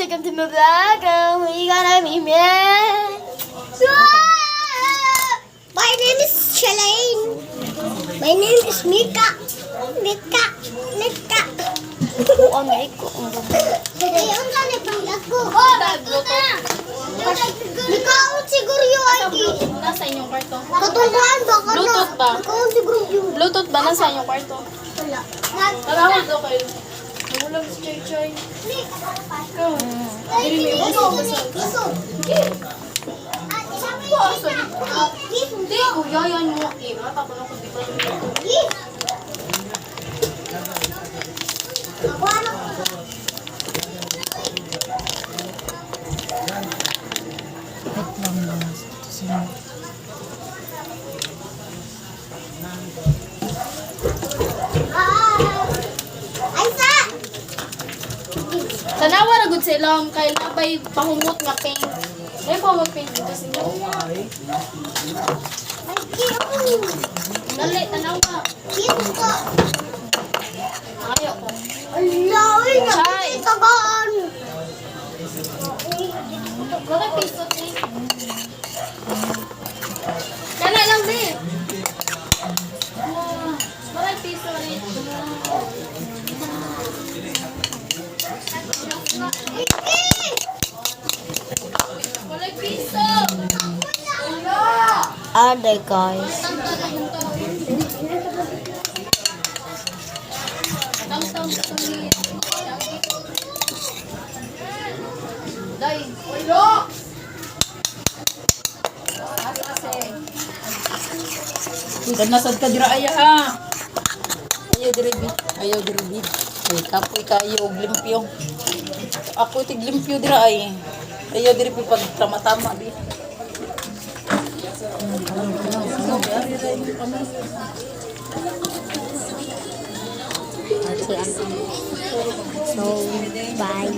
welcome to my vlog. We gonna be mad. My name is Shalane. My name is Mika. Mika. Kuan nga iko. Ayun ka na pang ako. Mika, siguro yung ID. Nasa inyong kwarto. Katungkuhan ba ka na? Bluetooth ba? Ikaw siguro yung... Bluetooth ba nasa inyong kwarto? Wala. Tarawag daw kayo. Nagulang si Choy Choy. Ikaw. Hindi, kuya, yan mo. Matapon ako dito. Aisa! Tanawa na gud sila kay labay pahumot nga pink. May pahumot pink dito sa inyo. Ay, cute! Dali, tanawa. Cute ko! Ayaw ko. Ala, uy, Chay. nakikitagaan! Wala piso ni. Kana lang din. Wala piso ni. Wala piso. Ade guys. Day. Wala. Nasad ka dira aya ha. Ayaw diri bi. Ayaw diri bi. Ay kapoy kayo og limpyo. Ako tig limpyo dira ay. Ayaw diri bi pag tama-tama bi. So, bye.